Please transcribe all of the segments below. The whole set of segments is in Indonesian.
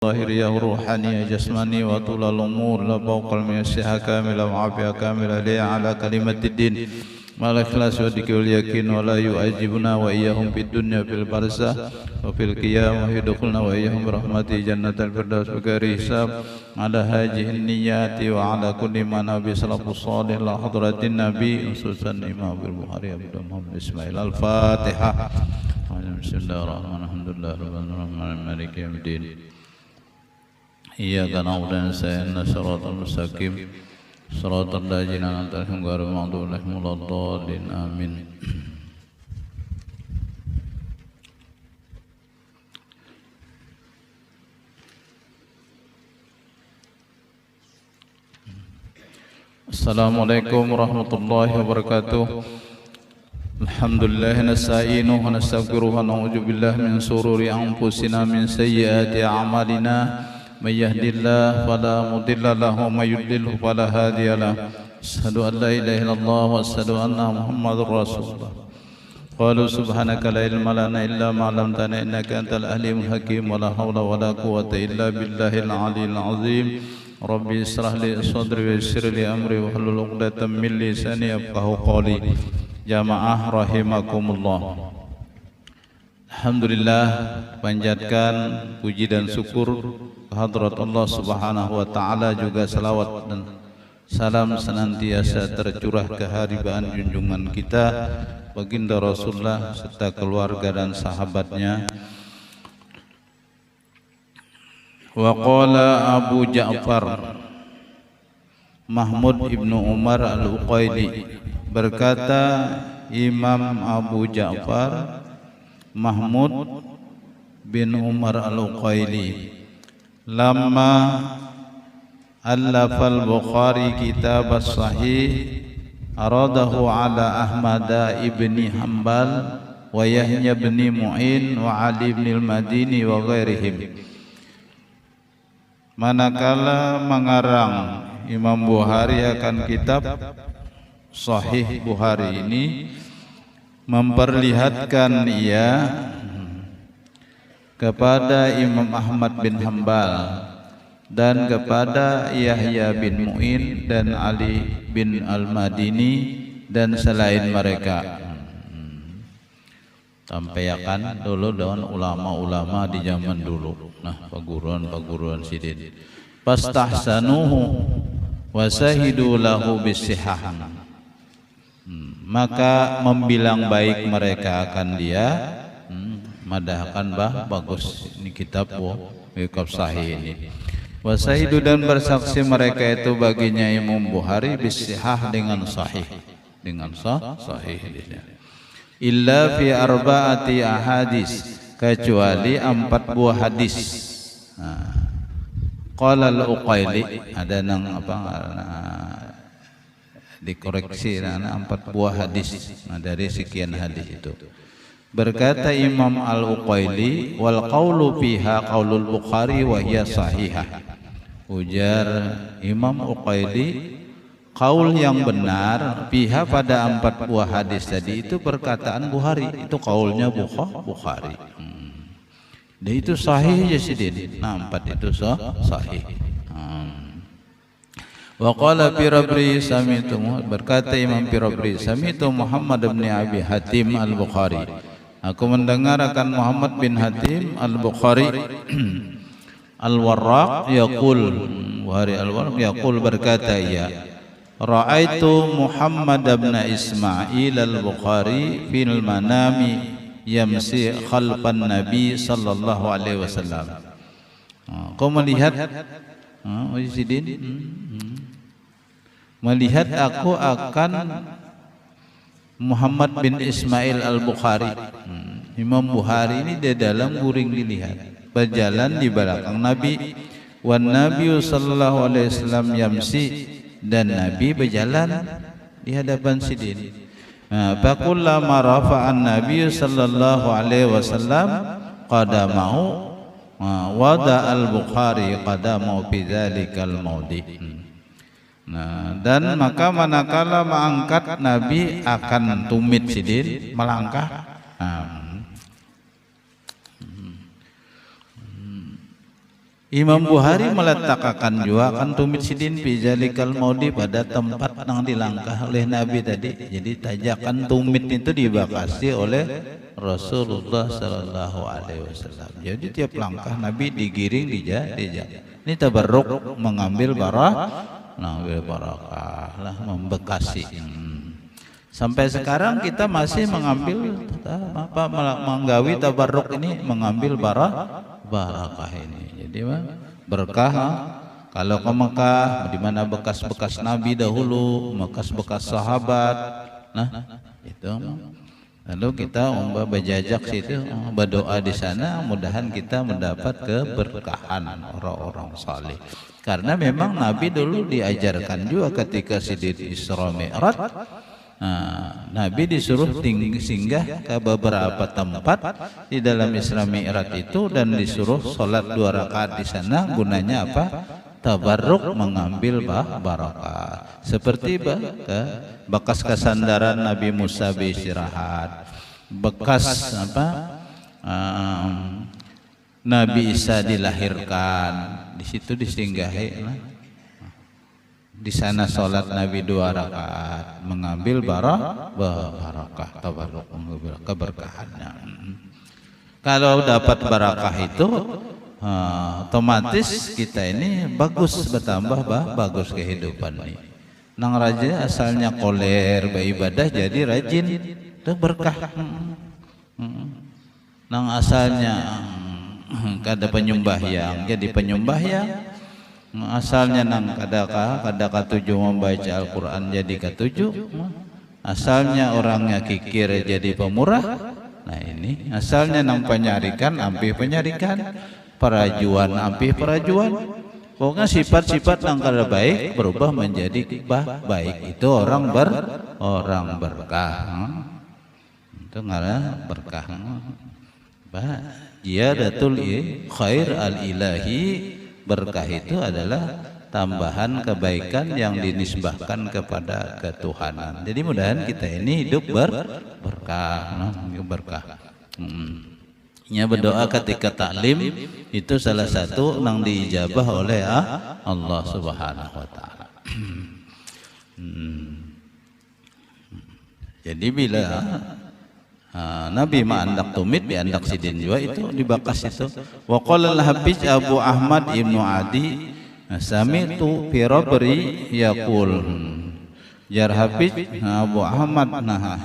ظاهرية روحانية جسمانية وطول الأمور لبوق الميسحة كاملة وعافية كاملة لي على كلمة الدين مع الإخلاص والذكر واليقين ولا يعجبنا وإياهم في الدنيا في البرزخ وفي القيامة ويدخلنا وإياهم برحمته جنة الفردوس بغير حساب على هذه النيات وعلى كل ما نبي سلف الصالح لحضرة النبي خصوصا الإمام البخاري عبد محمد إسماعيل الفاتحة. بسم الله الرحمن الرحيم الحمد لله رب العالمين مالك يوم الدين إياك نعبد ونستعين صراط المستقيم صراط الذين أنعمت عليهم غير المغضوب عليهم ولا الضالين آمين. Assalamualaikum warahmatullahi wabarakatuh. Alhamdulillah nasta'inuhu wa nastaghfiruhu wa na'udzu billahi min shururi anfusina min sayyiati a'malina. من يهد الله فلا مضل له ومن يضلل فلا هادي له أشهد أن لا إله إلا الله وأشهد أن محمدا رسول الله. قالوا سبحانك لا علم لنا إلا ما علمتنا إنك أنت العليم الحكيم ولا حول ولا قوة إلا بالله العلي العظيم. ربي اشرح لي صدري ويسر لي أمري واحلل عقدة من لساني يفقهوا قولي. Jamaah rahimakumullah. Alhamdulillah, panjatkan puji dan syukur kehadrat Allah Subhanahu wa taala, juga salawat dan salam senantiasa tercurah keharibaan junjungan kita baginda Rasulullah serta keluarga dan sahabatnya. Wa qala Abu Ja'far Mahmud ibnu Umar al-Uqaili, berkata Imam Abu Ja'far Mahmud bin Umar al-Uqaili, lamma allafal Bukhari kitab as-sahih aradahu ala Ahmad ibni Hanbal wa Yahya ibni Mu'in wa Ali ibn al-Madini wa ghairihim. Manakala mengarang Imam Bukhari akan kitab Sahih Bukhari ini, memperlihatkan ia kepada Imam Ahmad bin Hanbal dan kepada Yahya bin Mu'in dan Ali bin Al-Madini dan selain mereka. Sampaikan dulu dengan ulama-ulama di zaman dulu. Nah, paguruan sidin. Pastahsanuhu wasahidu lahu bisihah. Maka membilang baik mereka akan dia, madahkan bagus ini kitab sahih ini. Wasahidu, dan bersaksi mereka itu baginya Imam Bukhari bisihah dengan sahih, dengan sahih. Illa fi arba'ati ahadis, kecuali 4 buah hadis. Qala al-Uqaili, ada nang dikoreksi 4 buah hadis. Dari sekian hadis itu berkata Imam al-Uqaili, wal qawlu fiha qaulul Bukhari wa hiya sahihah. Ujar Imam Uqaili, qaul yang benar fiha pada 4 buah hadis tadi itu perkataan Bukhari, itu qaulnya Bukhari. Dan itu sahih ya sidin. 4 itu sahih. Wa qala Firabri sami'tu, berkata Imam Firabri, sami'tu Muhammad bin Abi Hatim al-Bukhari, aku mendengar akan Muhammad bin Hatim al-Bukhari al-Warraq yaqul, Bukhari al-Warraq yaqul, berkata ia, ra'aitu Muhammad bin Ismail al-Bukhari fil manami yamsi khalfan Nabi sallallahu alaihi wasallam. Kau melihat melihat aku akan Muhammad bin Ismail al-Bukhari. Imam Bukhari ini di dalam guring dilihat, berjalan di belakang Nabi. Wan Nabi sallallahu alaihi wasallam yamsi, dan Nabi berjalan di hadapan sidin. Fakullama rafa'an Nabi sallallahu alaihi wasallam qadamahu wada al-Bukhari qadamahu fi dzalikal maudi'. Dan maka manakala mengangkat Nabi akan tumit sidin, melangkah, Imam Bukhari meletakkan juga kan tumit sidin fi zalikal maudi pada tempat yang dilangkah oleh Nabi tadi. Jadi tajakan tumit itu dibakasi oleh Rasulullah sallallahu alaihi wasallam. Jadi tiap langkah Nabi digiring dijak. Ini tabarruk mengambil barakah lah, membekasi. Sampai sekarang kita masih mengambil menggawi tabarruk ini, mengambil barakah ini. Jadi berkah. Kalau ke Mekah, di mana bekas-bekas Nabi dahulu, bekas-bekas sahabat, nah itu. Lalu kita berjajak situ, berdoa di sana, mudahan kita mendapat keberkahan orang-orang saleh. Karena memang Nabi dulu diajarkan juga ketika Sidin Isra Mi'raj. Nabi disuruh singgah ke beberapa tempat di dalam Isra Mi'raj itu dan disuruh sholat 2 rakaat di sana. Gunanya apa? Tabarruk, mengambil barakah. Seperti bekas kesandaran Nabi Musa beristirahat, bekas Nabi Isa dilahirkan, di situ disinggahi. Di sana sholat Nabi 2 rakaat, mengambil barakah, tabarruk, mengambil keberkahannya. Kalau dapat barakah itu, otomatis kita ini bagus, bertambah bagus kehidupan ini. Nang raja asalnya koler beribadah jadi rajin, itu berkah. Nang asalnya kada penyembahyang jadi penyembahyang. Asalnya nang kada katuju membaca Al-Quran jadi katuju. Asalnya orangnya kikir jadi pemurah. Nah ini asalnya nang penyarikan ampih penyarikan, perajuan ampih perajuan. Pokoknya sifat-sifat nang kada baik berubah menjadi baik. Itu orang berkah. Itu ngara berkah. Ziyadatul khair al-ilahi. Berkah itu adalah tambahan kebaikan yang dinisbahkan kepada ketuhanan. Jadi mudahan kita ini hidup berkah, berkah. Nya berdoa ketika taklim itu salah satu yang diijabah oleh Allah Subhanahu wa taala. Jadi bila Nabi ma'andak tumit biandak sidin juga itu dibakas itu. Wa qala al-Hafiz Abu Ahmad Ibnu Adi sami'tu fi rabri yaqul. Jar Hafiz Abu Ahmad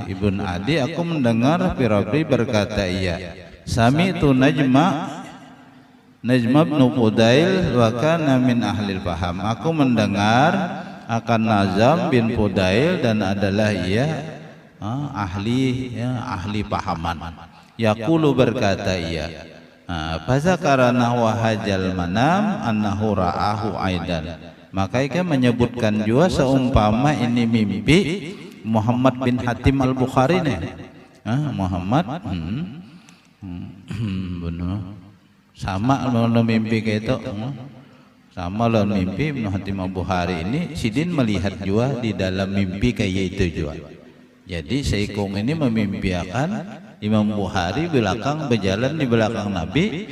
Ibnu Adi, aku mendengar fi rabri berkata iya. Sami'tu Najma bin Fudail wa kana min ahlil faham. Aku mendengar akan Nazam bin Fudail dan adalah ia ahli pahaman. Yaqulu berkata ia, fazakarana wa hajal manam annahu ra'ahu aidan. Maka ia menyebutkan juga seumpama ini mimpi Muhammad bin Hatim al-Bukhari nih. Muhammad benar sama lawan mimpi kayak itu. Sama lawan mimpi Ibnu Hatim al-Bukhari ini Sidin melihat juga di dalam mimpi kayak itu juga. Jadi Saikung ini memimpiakan Imam Bukhari belakang berjalan di belakang Nabi.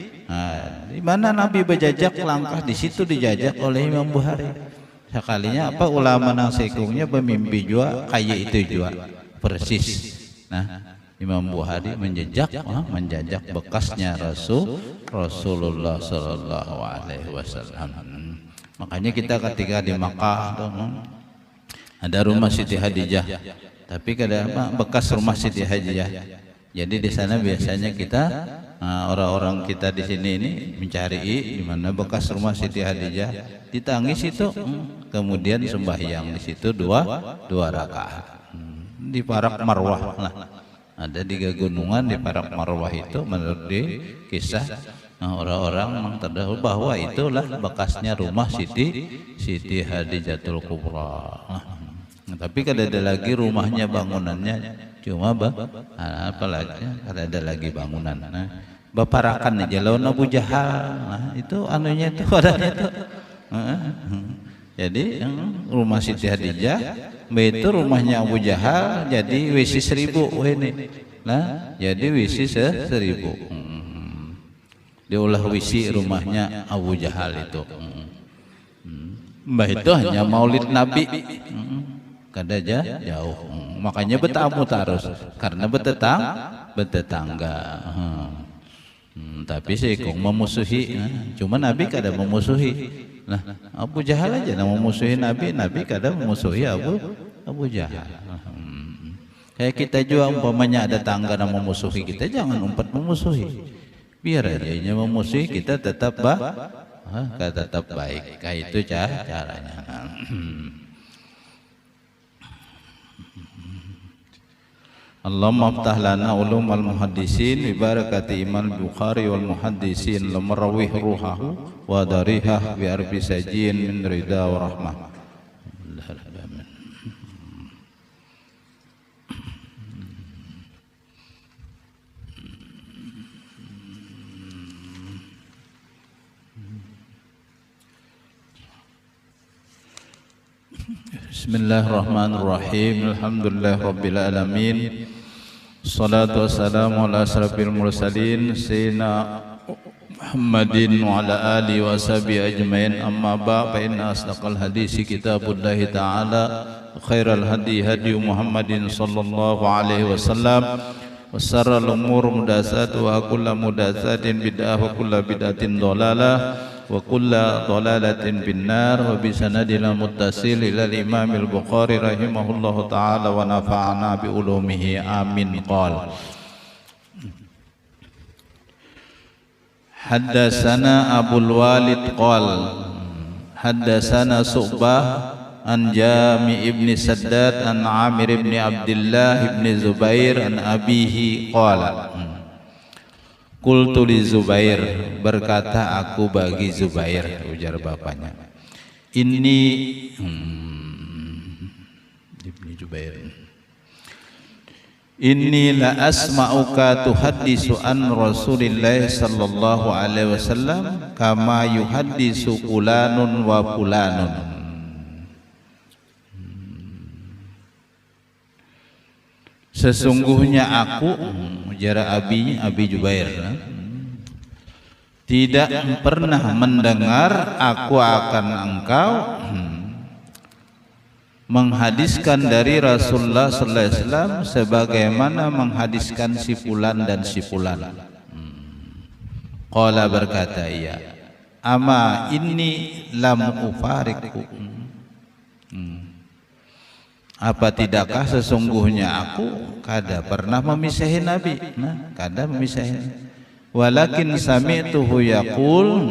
Di mana Nabi berjajak langkah di situ dijajak oleh Imam Bukhari. Sekalinya apa ulama nang Saikungnya bermimpi juga kayak itu juga persis. Nah, Imam Bukhari menjajak bekasnya Rasulullah sallallahu alaihi wasallam. Makanya kita ketika di Makkah ada rumah Siti Hadijah. Tapi kada bekas rumah Siti Hadijah. Jadi di sana biasanya kita orang-orang kita di sini ini mencari di mana bekas rumah Siti Hadijah, ditangis itu, kemudian sembahyang di situ dua rakaat di Parak Marwah lah. Ada di gunungan di Parak Marwah itu menurut di kisah orang-orang mengetahui bahwa itulah bekasnya rumah Siti Hadijatul Kubra. Tapi kada ada lagi rumahnya bangunannya, cuma apalagi kada ada lagi bangunan. Baparakan aja lawan Abu Jahal. Itu anunya itu padanya itu. Jadi rumah Siti Hadijah itu rumahnya Abu Jahal jadi WC 1000 ini. Nah, jadi WC 1000. Diulah wisi rumahnya Abu Jahal itu. Mbah itu hanya maulid Nabi. Kada jauh. Makanya bertamu terus karena bertetangga. Tapi sih kong memusuhi. Cuma Nabi kada memusuhi. Nah, Abu Jahal aja yang memusuhi Nabi, Nabi kada memusuhi Abu Jahal. Kayak kita juga umpamanya ada tangga yang memusuhi kita, jangan umpat memusuhi. Biar aja yang memusuhi kita tetap tetap baik. Kayak itu caranya. Allahumma aftah lana ulumul muhaddisin bi barakati Imam Bukhari wal muhaddisin lamrawih ruhahu wa darihah bi arbi sajin min ridha wa rahmah. Bismillahirrahmanirrahim. Alhamdulillah rabbil alamin. Salatu wassalamu ala asrafil mursalin sayyidina Muhammadin wa ala alihi wa sahbihi ajmain. Amma ba'd, fa inna asdaqal hadisi kitabullah ta'ala, khairal hadi hadi Muhammadin sallallahu alaihi wasallam, wa syarrul umur muhdatsatuha wa kullu muhdatsatin bid'ah wa kullu bid'atin dhalalah wa kulla dhalalatin finnar. Wa bi sanadil muttasil ila al-Imam al-Bukhari rahimahullahu taala wa nafa'ana bi ulumihi amin. Qala haddatsana Abul Walid qala haddatsana Su'bah an Jami' ibn Saddad an Amir ibn Abdullah ibn Zubair an abihi qala qultu li Zubair, berkata aku bagi Zubair, ujar bapaknya, ini Ibnu Jubair, inni la asma'uka tuhaddisu an Rasulillah sallallahu alaihi wasallam kama yuhaddisu fulanun wa fulanun. Sesungguhnya aku, ujar Abi Jubair, tidak pernah mendengar aku akan engkau menghadiskan dari Rasulullah sallallahu alaihi wasallam sebagaimana menghadiskan si fulan dan si fulan. Qala, berkata ia, ama inni lam ufariku, apa tidakkah sesungguhnya aku kada pernah memisahi Nabi, kada memisahi. Walakin sami'tuhu yaqul,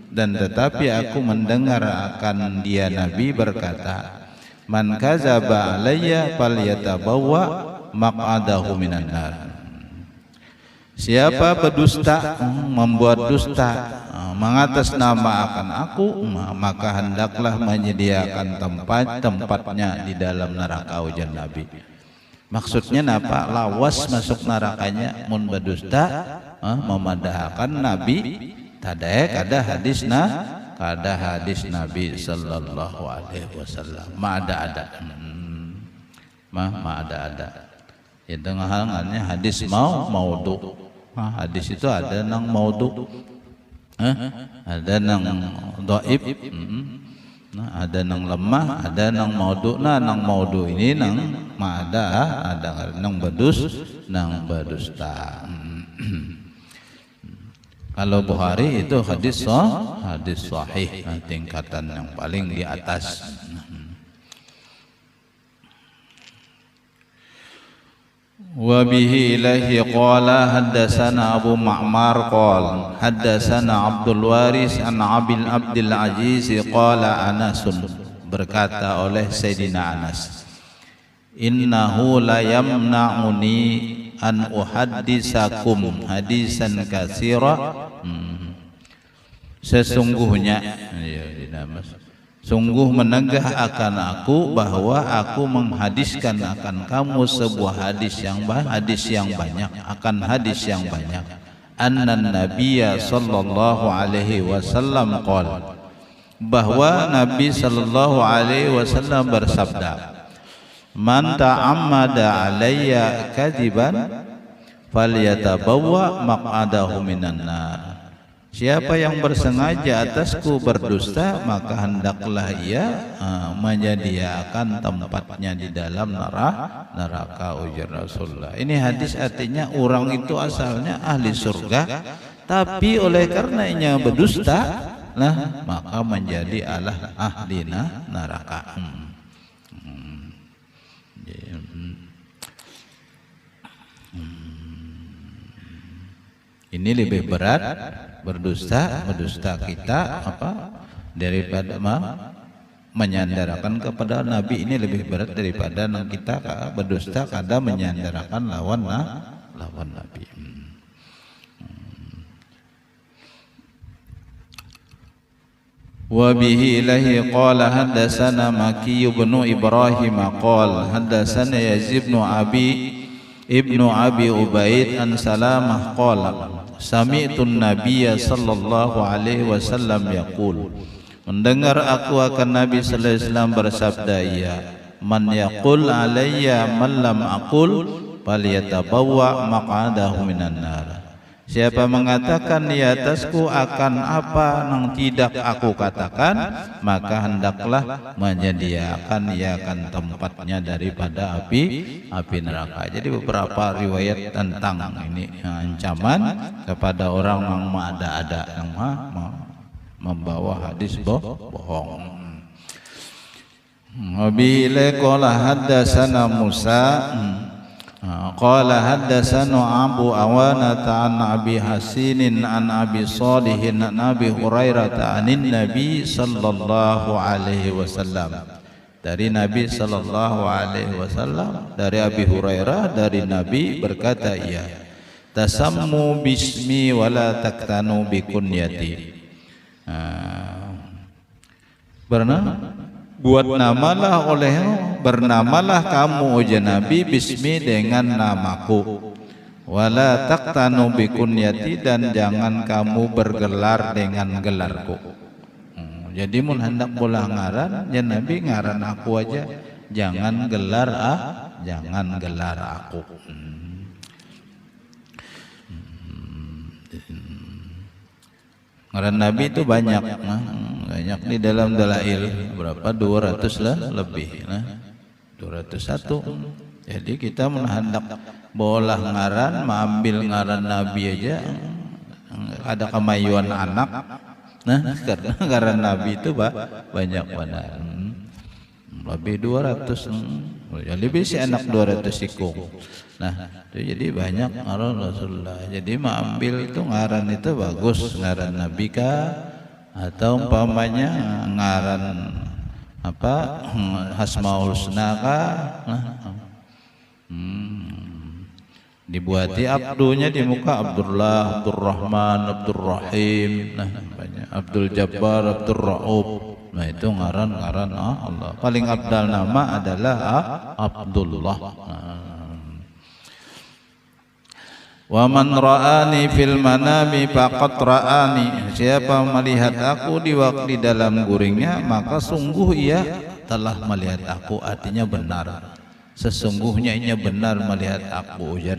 dan tetapi aku mendengar akan dia Nabi berkata, man kadzaba alayya falyatabawwa maq'adahu minan nar. Siapa berdusta, membuat dusta mengatasnamakan aku, maka hendaklah menyediakan tempatnya di dalam neraka, ujar Nabi. Maksudnya napa? Lawas masuk nerakanya mun berdusta, memadahkan Nabi tadae kada hadis Nabi sallallahu alaihi wasallam. Ada. Ya dengan halnya hadis maudhu. Hadis itu ada nang maudhu. Ada nang dhaif, ada nang lemah, ada nang maudhu. Nang maudhu ini nang ada nang berdusta. Kalau Bukhari itu hadis sahih, tingkatan yang paling di atas. Wa bihi ilaihi qala haddatsana Abu Ma'mar qala haddatsana Abdul Waris an Abdul Aziz qala Anasun, berkata oleh Sayyidina Anas, innahu la yamna'uni an uhaddisakum hadisan katsira. Sesungguhnya sungguh menegah akan aku bahwa aku menghadiskan akan kamu sebuah hadis yang banyak, akan hadis yang banyak. Annan Nabiyya sallallahu alaihi wasallam qala, bahwa Nabi sallallahu alaihi wasallam bersabda, man ta'ammada alayya kadiban falyatabawwa maq'adahu minan nar. Siapa yang bersengaja atasku berdusta, maka hendaklah ia menyediakan tempatnya di dalam neraka, ujar Rasulullah. Ini hadis artinya orang itu asalnya ahli surga, tapi oleh karenanya berdusta, nah maka menjadi ahli neraka. Ini lebih berat berdusta kita daripada menyandarkan kepada Nabi. Ini lebih berat daripada kita berdusta kada menyandarkan lawan Nabi. Wa bihi ilahi qala haddatsana Maki bin Ibrahim qala haddatsana Yazid ibnu Abi Ubaid an Salamah qala sami'tun nabiyya sallallahu alaihi wasallam yaqul, mendengar aku akan Nabi sallallahu alaihi wasallam bersabda, ya man yaqul alayya man lam aqul falyatabawwa maq'adahu minan nar. Siapa mengatakan di atasku akan apa yang tidak aku katakan, maka hendaklah menyediakan akan tempatnya daripada api neraka. Jadi beberapa riwayat tentang ini ancaman kepada orang yang ada yang membawa hadis bohong. Wabihi qala haddatsana Musa qala haddatsana Abu Awana an Abi Hasinin an Abi Salihin an Abi Hurairah anin Nabi sallallahu alaihi wasallam. Dari Nabi sallallahu alaihi wasallam, dari Abi Hurairah, dari Nabi berkata, ia tasammu bismi wala taktanu bikunyati. Buat namalah olehmu, bernamalah kamu ujar Nabi bismi dengan namaku, wala taktanu bikunyati, dan jangan kamu bergelar dengan gelarku. Jadi mun hendak bola ngaran ya Nabi ngaran aku aja, jangan gelar aku. Ngaran Nabi itu banyak di dalam dalail, berapa 200 lah lebih, 201. Jadi kita hendak bola ngaran, mengambil ngaran Nabi aja ada kemajuan anak. Karena ngaran Nabi itu banyak benar, lebih 200, lebih si anak 200 ikung. Itu jadi banyak ngaran Rasulullah. Jadi mengambil itu ngaran itu bagus, ngaran Nabi kah atau umpamanya ngaran Asmaul Husna kah, dibuati abdunya di muka Abdullah, Abdurrahman, Abdurrahim, banyak Abdul Jabbar, Abdul Raub. Itu ngaran Allah. Paling abdal nama adalah Abdullah. Wa man ra'ani fil manami faqad ra'ani. Siapa melihat aku di dalam guringnya, maka sungguh ia telah melihat aku. Artinya benar, sesungguhnya ia benar melihat aku, ujar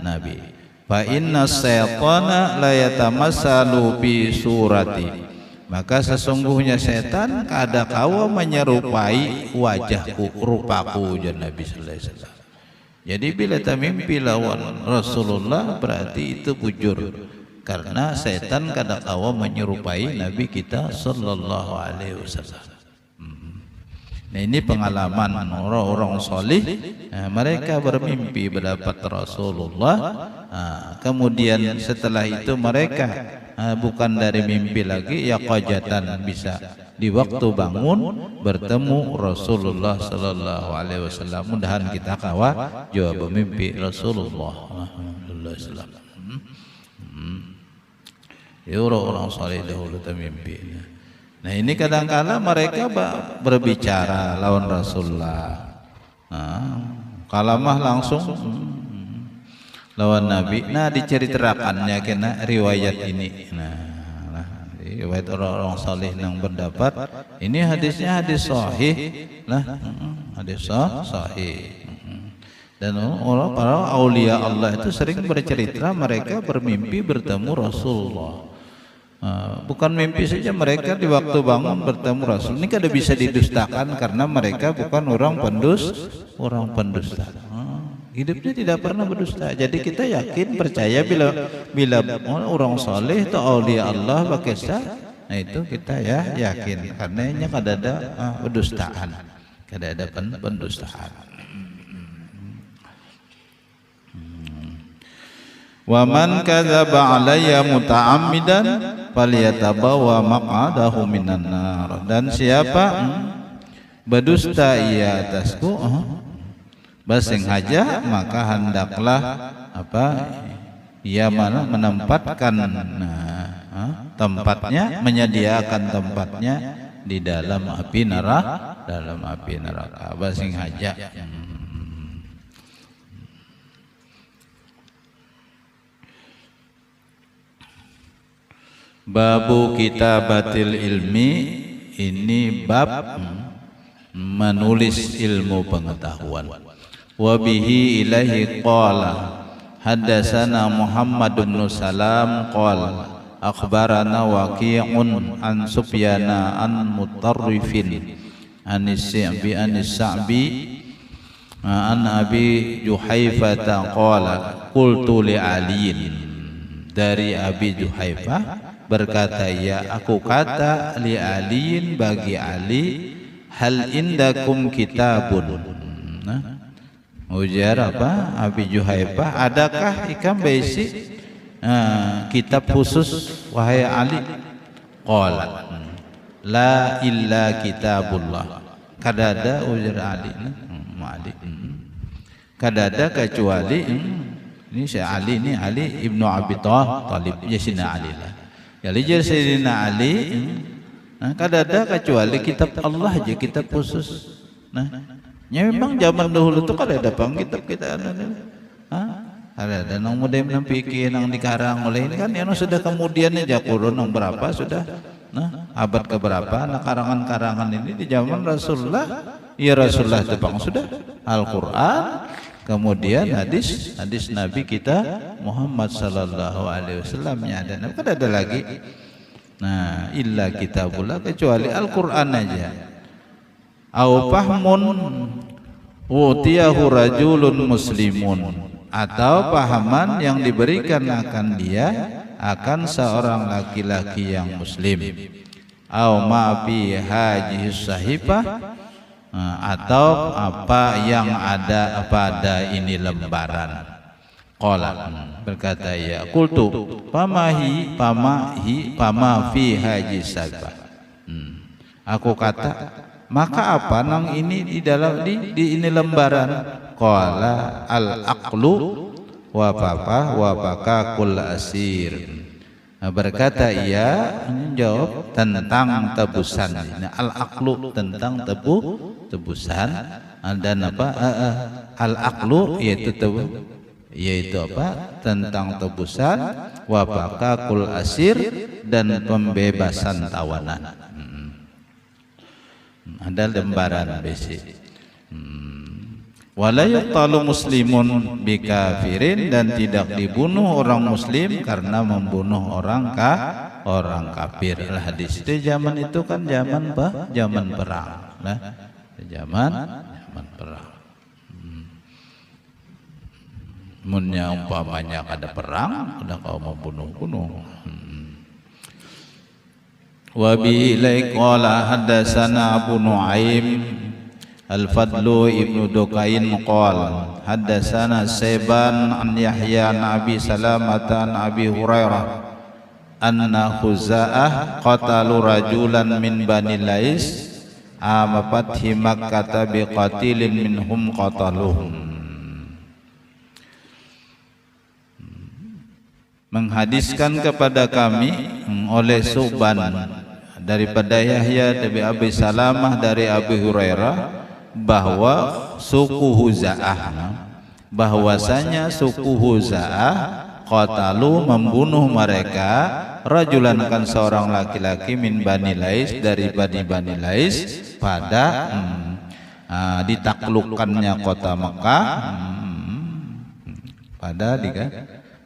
Nabi. Fa inna syaitana la yatamassalu bi surati. Maka sesungguhnya setan kada kawa menyerupai wajahku, rupaku, ujar Nabi sallallahu alaihi wasallam. Jadi bila mimpi lawan Rasulullah berarti itu bujur, karena setan kada kawa menyerupai Nabi kita sallallahu alaihi wasallam. Nah, ini pengalaman orang-orang solih. Mereka bermimpi mendapat Rasulullah. Kemudian setelah itu mereka bukan dari mimpi lagi, ya qajatan, bisa di waktu bangun bertemu Rasulullah sallallahu alaihi wasallam. Mudahan kita kawa jawab mimpi Rasulullah sallallahu alaihi wasallam. Ya orang-orang solih dahulu mimpi. Nah, ini kadang-kala mereka berbicara lawan Rasulullah. Kalamah langsung lawan Nabi. Diceritakannya kena riwayat ini. Riwayat orang-orang saleh yang berdapat. Ini hadisnya hadis sahih. Hadis sahih. Dan para aulia Allah itu sering bercerita mereka bermimpi bertemu Rasulullah. Bukan mimpi saja, mereka di waktu bangun bertemu Rasul. Ini kada bisa didustakan karena mereka bukan orang pendusta. Hidupnya tidak pernah berdusta. Jadi kita yakin, percaya bila orang soleh atau aulia Allah berkisah, nah itu kita ya yakin karena ini kada ada pendustaan, kada ada pendustaan. Wa man kadzaba alayya muta'ammidan falyatabawa maq'adahu minan nar. Dan siapa berdusta ia atasku bersengaja, maka hendaklah ia menempatkan tempatnya, menyediakan tempatnya di dalam api neraka bersengaja. Babu kitabatil ilmi, ini bab menulis ilmu pengetahuan. Wa bihi ilaihi qala haddatsana Muhammad bin Salam qala akhbarana Waqi'un an Sufyana an Mutarrifin an Sa'bi an Abi Juhaifah qala qultu li Aliin, dari Abi Juhaifah berkata, ya aku kata li Aliin, bagi Ali, hal indakum kitabun. Ujar Abi Juhaifah, adakah ikam baisi kitab khusus wahai Ali? Qala la illa kitabullah. Kada ada, ujar Ali, kada ada kecuali ini Ali, ini Ali ibnu Abi Thalib, Sayyidina Ali lah. Jadi Sayyidina Ali kada ada kecuali kitab Allah aja, kitab khusus. Ya memang zaman dahulu tuh kada ada kitab kita ada nang modem nang pikir nang dikarang oleh ini kan, yang sudah kemudian aja kurun nang berapa sudah abad ke berapa, nah karangan-karangan ini di zaman Rasulullah, ya Rasulullah tepang sudah Al-Qur'an, kemudian hadis Nabi kita Muhammad sallallahu alaihi wasallam ada. Nah, kan ada lagi. Nah, illa kitabullah, kecuali Al-Qur'an aja. Au fahmun utiyahu rajulun muslimun, atau pahaman yang diberikan akan dia akan seorang laki-laki yang muslim. Au ma fi haji sahifah, atau apa yang ada pada ini lembaran. Qala, berkata ya, qultu pama fi haji sahifah. Aku kata, maka apa nang ini di dalam di ini lembaran? Qala al aqlu wa baka kul asir. Berkata ia, menjawab tentang tebusan. Al aqlu tentang tebusan, dan al aqlu yaitu tentang tebusan, wa baka kul asir, dan pembebasan tawanan. Ada lembaran besi. Wala yuqtalu muslimun bikafirin, dan tidak dibunuh orang muslim karena membunuh orang kafir. Hadis itu zaman itu kan zaman perang. Zaman perang. Munnya umpamanya ada perang, udah kau mau bunuh. Wa bi ilai qala haddatsana Abu Nuaim Al-Fadlu ibnu Dukain qala haddatsana Saiban an Yahya an Abi Salamah an Abi Hurairah anna Khuza'ah qatalu rajulan min Bani Lais ama fathi Makkah bi qatilin minhum qataluhum. Menghadiskan kepada kami oleh Suban daripada Yahya dari Abi Salamah dari Abi Hurairah bahwa suku Huza'ah, bahwasanya suku Huza'ah qatalu membunuh mereka rajulan, kan seorang laki-laki min Bani Lais dari Bani Lais pada ditaklukkannya kota Mekah, pada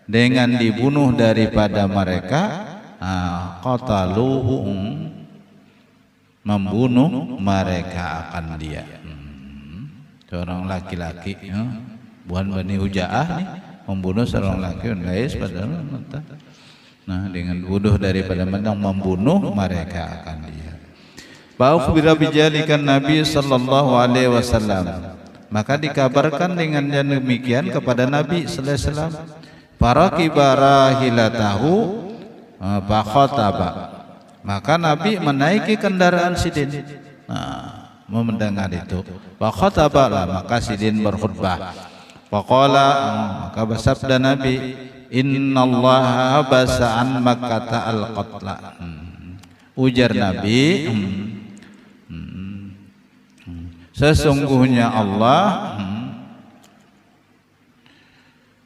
dengan dibunuh daripada mereka qataluhu, membunuh mereka akan dia. Seorang laki-laki, bukan Bani Huja'ah nih, membunuh seorang laki guys, padahal nah dengan bunuh daripada menang membunuh mereka akan dia. Ba'ukhbira bijalikan Nabi sallallahu alaihi wasallam, maka dikabarkan dengan demikian kepada Nabi sallallahu alaihi wasallam. Faraqiba rahilatahu fakhataba, maka Nabi menaiki kendaraan Sidin. Mendengar itu, fakhataba lah, maka Sidin berkhutbah. Faqala, maka bersabda Nabi, innallaha habasa an Makkah al-qatla. Ujar Nabi, sesungguhnya Allah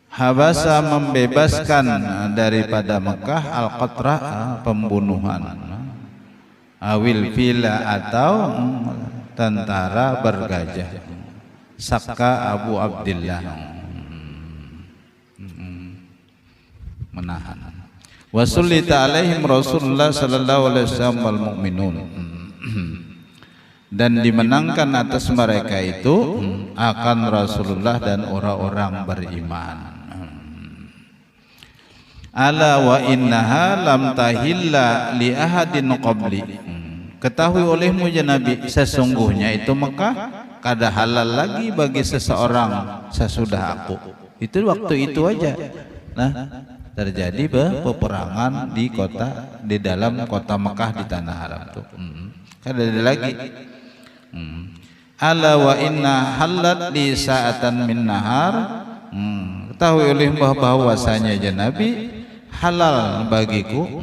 habasa membebaskan daripada Mekah al-qatra, pembunuhan, awil fila atau tentara bergajah, Saka Abu Abdillah, menahan. Wasulita alaihim Rasulullah sallallahu alaihi wasallam wal mu'minun, dan dimenangkan atas mereka itu akan Rasulullah dan orang-orang beriman. Ala wa innaha lam tahilla li ahadin qabli, ketahui olehmu ya Nabi, sesungguhnya itu Mekah kada halal lagi bagi seseorang sesudah aku. Itu waktu itu aja. Nah, terjadi peperangan di dalam kota Mekah, di tanah haram itu. Kada ada lagi. Ala wa inna halat li sa'atan min nahar, ketahui oleh bahwasanya ya Nabi, halal bagiku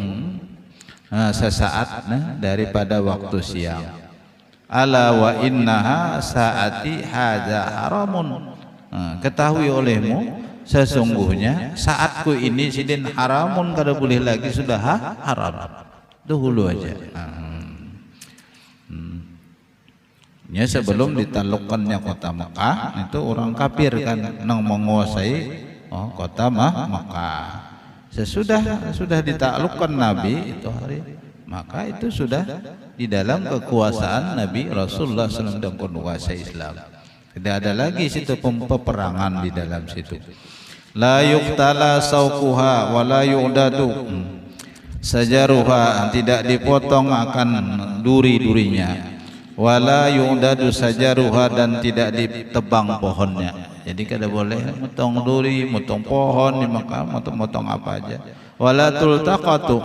sesaat daripada waktu siang. Ala wa innaha saati hadza haramun, ketahui olehmu sesungguhnya saatku ini Sidin haramun, kada boleh lagi, sudah haram dahulu aja. Ya, sebelum ditaklukkannya kota Mekah itu orang kafir kan nang menguasai kota Mekah. Sudah ditaklukkan Nabi itu hari, maka itu sudah di dalam kekuasaan Nabi Rasulullah SAW dan menguasai Islam. Tidak ada lagi situ peperangan di dalam situ. La yuqtala sauquha wa la yu'dadu sajaruha, tidak dipotong akan duri-durinya. Wala yu'dadu sajaruha, dan tidak ditebang pohonnya. Jadi kada boleh motong duri, motong pohon di Mekah, motong apa aja. Wala tultaqatu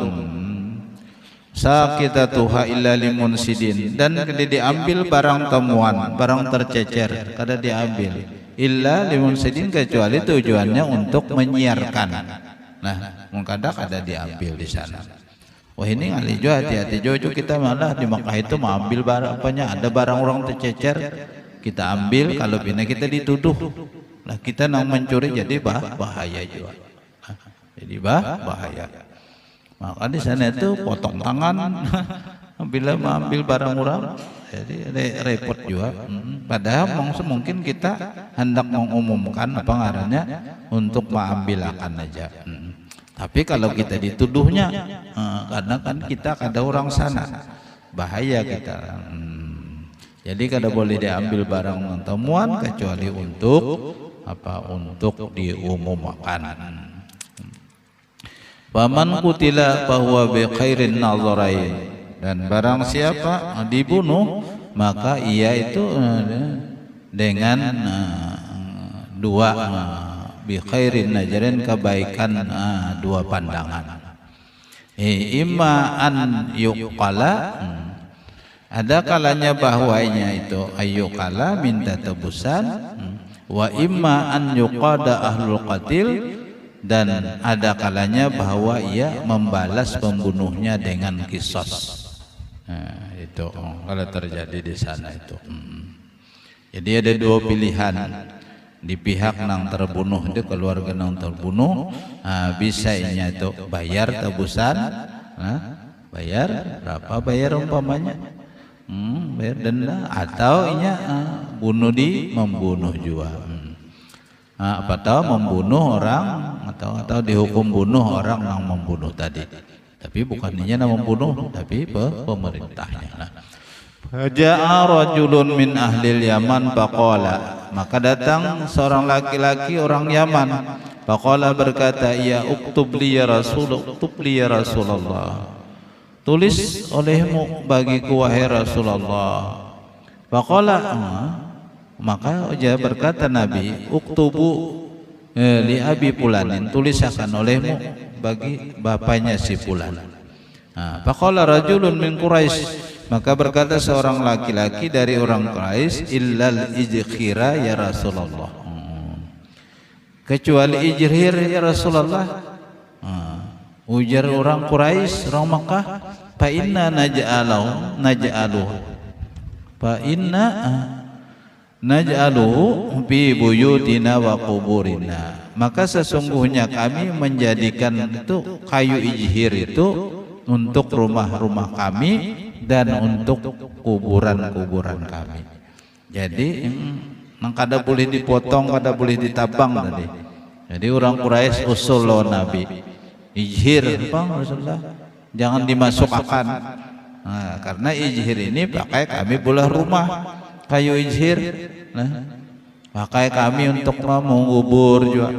sakitatuha illa limunsidin, dan kada diambil barang temuan, barang tercecer kada diambil, illa limunsidin, kecuali tujuannya untuk menyiarkan. Nah, mengkadak ada diambil di sana. Wah, ini ngali jo, hati-hati jojo kita, malah di Mekah itu mengambil barang apanya, ada barang orang tercecer kita ambil, kalau bina kita dituduh lah kita nang mencuri, jadi bahaya juga. Jadi bahaya. Maka di sana itu potong tangan bila mengambil barang orang, jadi repot juga. Padahal mungkin kita hendak mengumumkan apa ngarannya untuk mengambil akan aja. Tapi kalau kita dituduhnya, karena kan kita kada orang sana, bahaya kita. Jadi kada boleh diambil barang temuan kecuali untuk apa? Untuk diumumkan. Faman qutila fahuwa bi khairin nazarain, dan barang siapa dibunuh maka ia itu dengan dua bi khairin nazarin, kebaikan dua pandangan. Imma an yuqala, ada kalanya bahwanya itu ayyukala minta tebusan, wa imma an yuqada ahlul qatil, dan ada kalanya bahwa ia membalas pembunuhnya dengan kisos. Nah, itu kalau terjadi di sana itu. Jadi ada dua pilihan. Di pihak nang terbunuh itu, keluarga nang terbunuh, bisa inya itu bayar tebusan, bayar berapa, bayar umpamanya, bayar denda, atau inya bunuh membunuh juga. Apa tahu membunuh orang, atau dihukum bunuh orang yang membunuh tadi. Tapi bukan niatnya membunuh, tapi pemerintahnya. Nah. Faja'a rajulun min ahlil Yaman faqala, maka datang seorang laki-laki orang Yaman. Faqala berkata, ya uktub li ya Rasulullah, tulis olehmu bagiku wahai Rasulullah. Faqala, maka dia berkata Nabi, uktubu li abi fulanin, tuliskan olehmu bagi bapaknya si fulan. Faqala rajulun min Quraisy, maka berkata seorang laki-laki dari orang Quraisy, illal ijkhira ya Rasulullah, kecuali ijhir ya Rasulullah. Ujar orang Quraisy, orang Makkah, fa inna naj'aluhu fi buyutina wa quburina, maka sesungguhnya kami menjadikan itu kayu ijhir itu untuk rumah-rumah kami dan untuk kuburan-kuburan kami. Jadi nang kada boleh dipotong, kada boleh ditabang tadi. Jadi orang Quraisy usul lo Nabi, ijhir apa Rasulullah, jangan dimasukkan. Karena ijhir ini pakai kami bola rumah, kayu ijhir, pakai kami untuk mengubur juga.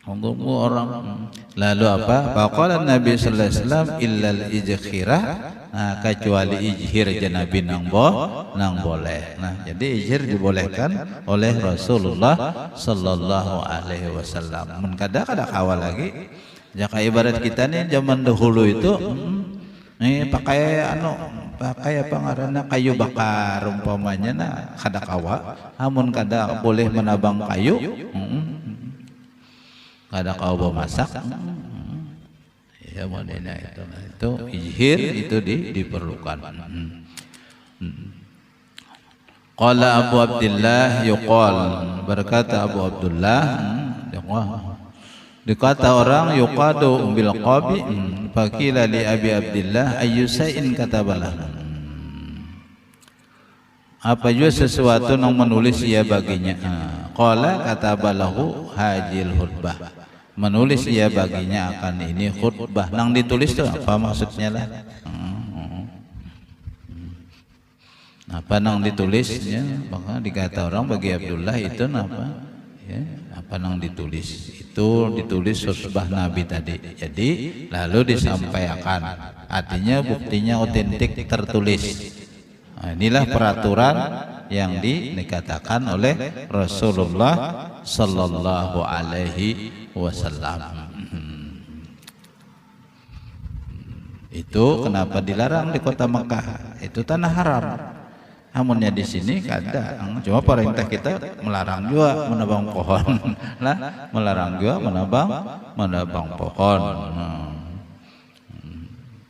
Orang lalu apa? Faqala Nabi sallallahu alaihi wasallam illal ijkhira, kecuali ijhir je Nabi nang boleh. Nah, jadi ijhir dibolehkan oleh Rasulullah sallallahu alaihi wasallam. Mun kada kawal lagi. Jaka ibarat kita nih zaman dahulu itu pakai apa ngaranna kayu bakar umpamanya, nah kada kawa. Amun kada boleh menabang kayu, kada kau masak, ya modena itu ijhir itu diperlukan. Qala Abu Abdullah yuqal, berkata Abu Abdullah, dikata orang yuqadu bil qabi, faqila li Abi Abdullah ayyusain katabalah, apa juga sesuatu yang menulis ia baginya. Qala katabalahu hajil khutbah, menulis ia baginya akan ini khutbah. Nang ditulis itu apa maksudnya lah? Apa nang ditulisnya? Maka dikata orang bagi Abdullah itu apa? Ya, apa nang ditulis? Itu ditulis khutbah Nabi tadi. Jadi lalu disampaikan. Artinya buktinya otentik tertulis. Nah, inilah peraturan yang dikatakan oleh Rasulullah sallallahu alaihi wasallam. Itu kenapa dilarang di kota Mekah? Itu tanah haram. Namunnya di sini kada. Cuma perintah kita melarang juga menebang pohon. Lah, melarang juga menebang pohon.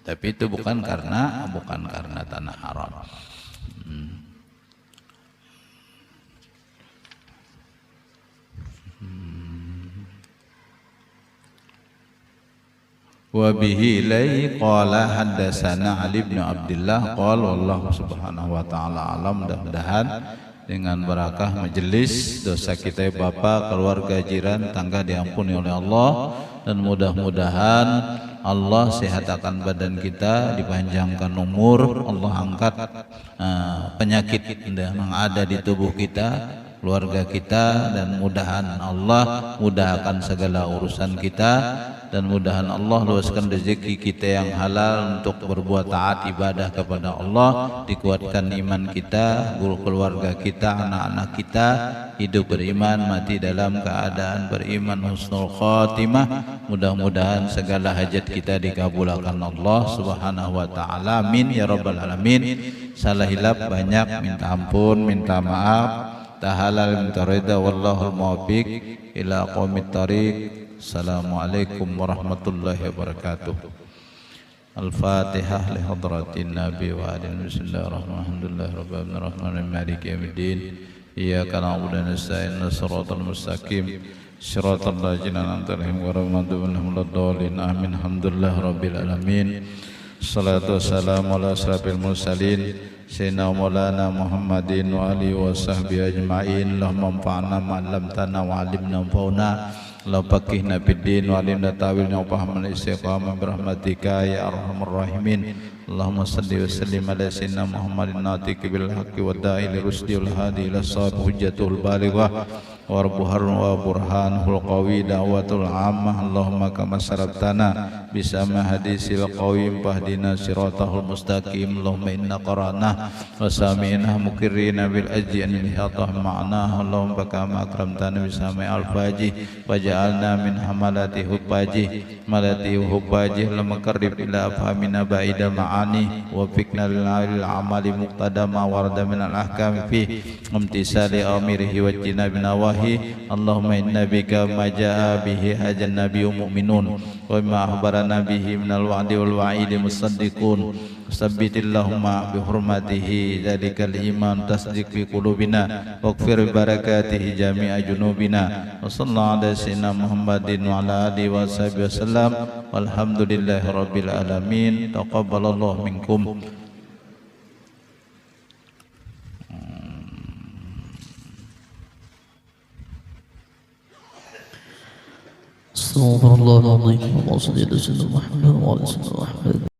Tapi itu bukan karena tanah haram. Wa bihi lai qala haddatsana Ali bin Abdullah qala wallahu subhanahu wa ta'ala alam. Mudah-mudahan dengan barakah majelis dosa kita Bapak, keluarga, jiran, tangga diampuni oleh Allah, dan mudah-mudahan Allah sehatkan badan kita, dipanjangkan umur, Allah angkat penyakit yang ada di tubuh kita, keluarga kita, dan mudahan Allah mudahkan segala urusan kita, dan mudahan Allah luaskan rezeki kita yang halal untuk berbuat taat ibadah kepada Allah, dikuatkan iman kita, guru keluarga kita, anak-anak kita hidup beriman, mati dalam keadaan beriman, husnul khatimah. Mudah-mudahan segala hajat kita dikabulkan Allah subhanahu wa ta'ala, amin ya rabbal alamin. Salah hilap banyak, minta ampun, minta maaf, tahalal minta rida, wallahul muwaffiq ila aqwamit thariq. Assalamualaikum warahmatullahi wabarakatuh. Al-Fatihah li hadratin Nabi wa alihi. Bismillahirrahmanirrahim. Maliki yaumiddin. Iyyaka na'budu wa nasta'in. Shiratal mustaqim. Shiratal ladzina an'amta 'alaihim ghairil maghdubi 'alaihim waladdallin. Amin. Alhamdulillahirabbil alamin. Shalatu wassalamu ala asyrafil mursalin sayyidina maulana Muhammadin wa alihi wa sahbihi ajma'in. Allahumma anfa'na ma 'allamtana wa 'allimna wanfa'na. Allahumma faqihna fid din wa alimna ta'wilna wa fahmna istiqamah birahmatika ya arhamar rahimin. Allahumma salli wa sallim ala sayyidina Muhammadin natiq bil haqqi wa da'i li rusdi wal hadi ila sawab hujjatul balighah wa rabbuhar wa burhanul qawi da'watul ammah. Allahumma kama sarabtana bisama hadisil qawim fahdina siratahul mustaqim. Allahumma inna qara'na wa sami'na mukirrina bil ajji an lihatah ma'na. Allahumma kama akramtana bisama al-faji waja'alna min hamalati hubbaji malati hubbaji lam qarrib ila afhamina ba'ida ma'ani wa fikna lil amali muqtadama warada min al-ahkam fi imtisali amirihi wa jinabi nawahi. Allahumma inna bika ma ja'a bihi hajan nabiyyu mu'minun wa ma akhbarana bihi minal wa'di wal wa'idi musaddiqun. Sabbitillahumma bihurmatihi zalikal iman tasdiq fi qulubina waghfir barakatihi jami'a junubina. Wa sallallahu ala sayyidina Muhammadin wa ala alihi wa sahbihi wasallam walhamdulillahi rabbil alamin. Taqabbalallahu minkum. Astaghfirullahaladzim. Allahumma shalli ala sayyidina Muhammad wa ala ali sayyidina Muhammad.